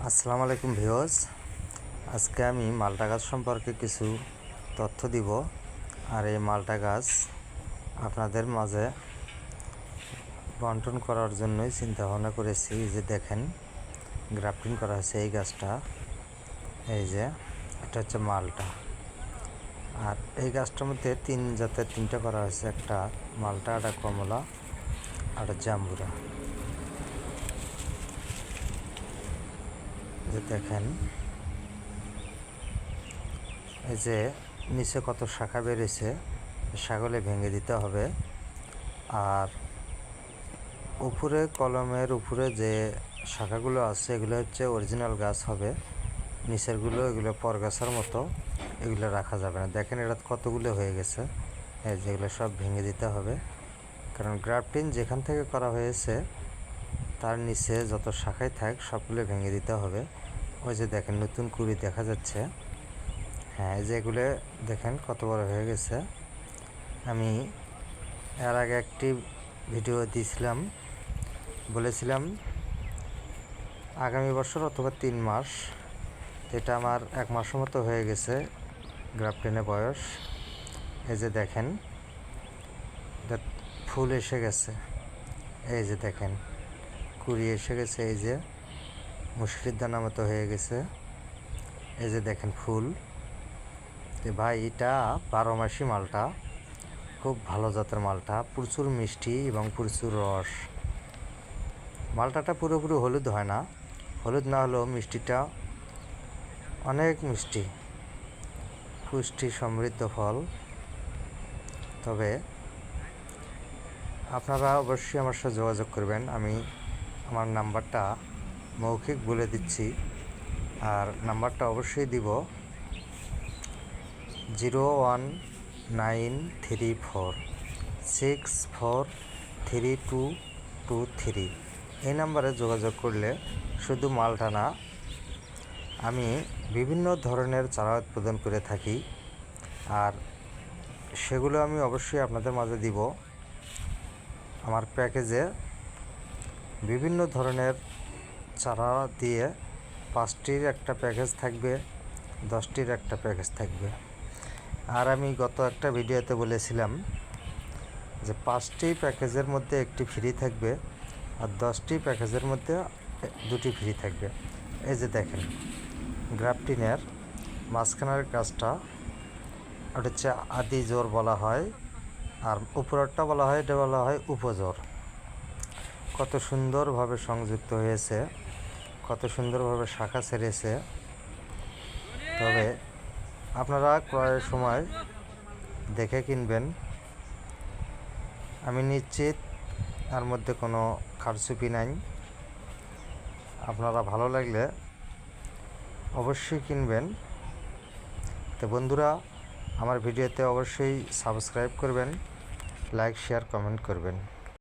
আসসালামু আলাইকুম ভিউয়ার্স। আজকে আমি মালটা গাছ সম্পর্কে কিছু তথ্য দিব। আর এই মালটা গাছ আপনাদের মাঝে বন্টন করার জন্যই চিন্তা ভাবনা করেছি। যে দেখেন, গ্রাফটিং করা হয়েছে এই গাছটা। এই যে এটা হচ্ছে মালটা। আর এই গাছটার মধ্যে তিন জাতের তিনটা করা হয়েছে, একটা মালটা, একটা কমলা, আর একটা জাম্বুরা। যে দেখেন, এই যে নিচে কত শাখা বেরিয়েছে, শাখাগুলো ভেঙে দিতে হবে। আর উপরে কলমের উপরে যে শাখাগুলো আছে এগুলো হচ্ছে অরিজিনাল গাছ হবে, নিচেরগুলো এগুলো পরগাছার মতো, এগুলো রাখা যাবে না। দেখেন এটা কতগুলো হয়ে গেছে, যেগুলো সব ভেঙে দিতে হবে। কারণ গ্রাফটিং যেখান থেকে করা হয়েছে তার নিচে যত শাখায় থাক সবগুলো ভেঙে দিতে হবে। ওই যে দেখেন নতুন কুড়ি দেখা যাচ্ছে। হ্যাঁ, যেগুলো দেখেন কত বড় হয়ে গেছে। আমি এর আগে একটি ভিডিও দিয়েছিলাম, বলেছিলাম আগামী বছর অথবা 3 মাস। এটা আমার 1 মাসের মতো হয়ে গেছে গ্রাফটিংয়ের বয়স। এই যে দেখেন ফুল এসে গেছে, এই যে দেখেন কুড়ি এসে গেছে, এই যে মুসুরির দানা মতো হয়ে গেছে। এই যে দেখেন ফুল। ভাই এটা 12 মাসি মালটা, খুব ভালো জাতের মালটা, প্রচুর মিষ্টি এবং প্রচুর রস। মালটাটা পুরোপুরি হলুদ হয় না, হলুদ না হলেও মিষ্টিটা অনেক মিষ্টি, পুষ্টি সমৃদ্ধ ফল। তবে আপনারা অবশ্যই আমার সাথে যোগাযোগ করবেন। আমি আমার নাম্বারটা মৌখিক বলে দিচ্ছি, আর নাম্বারটা অবশ্যই দিব 01934643223। এই নাম্বারে যোগাযোগ করলে শুধু মালটা না, আমি বিভিন্ন ধরনের চারা উৎপাদন করে থাকি, আর সেগুলো আমি অবশ্যই আপনাদের মাঝে দিব। আমার প্যাকেজে বিভিন্ন ধরনের চারা দিয়ে 5টির একটা প্যাকেজ থাকবে, 10টির একটা প্যাকেজ থাকবে। আর আমি গত একটা ভিডিওতে বলেছিলাম যে 5টি প্যাকেজের মধ্যে একটি ফ্রি থাকবে, আর 10টি প্যাকেজের মধ্যে 2টি ফ্রি থাকবে। এই যে দেখেন গ্রাফটিংয়ের মাঝখানের গাছটা, ওটা হচ্ছে আদি জোর বলা হয়, আর উপরেরটা বলা হয়, এটা বলা হয় উপজোর। কত সুন্দরভাবে সংযুক্ত হয়েছে, কত সুন্দরভাবে শাখা ছেড়েছে। তবে আপনারা ক্রয়ের সময় দেখে কিনবেন। আমি নিশ্চিত তার মধ্যে কোনো কারচুপি নাই। আপনারা ভালো লাগলে অবশ্যই কিনবেন। তো বন্ধুরা, আমার ভিডিওতে অবশ্যই সাবস্ক্রাইব করবেন, লাইক, শেয়ার, কমেন্ট করবেন।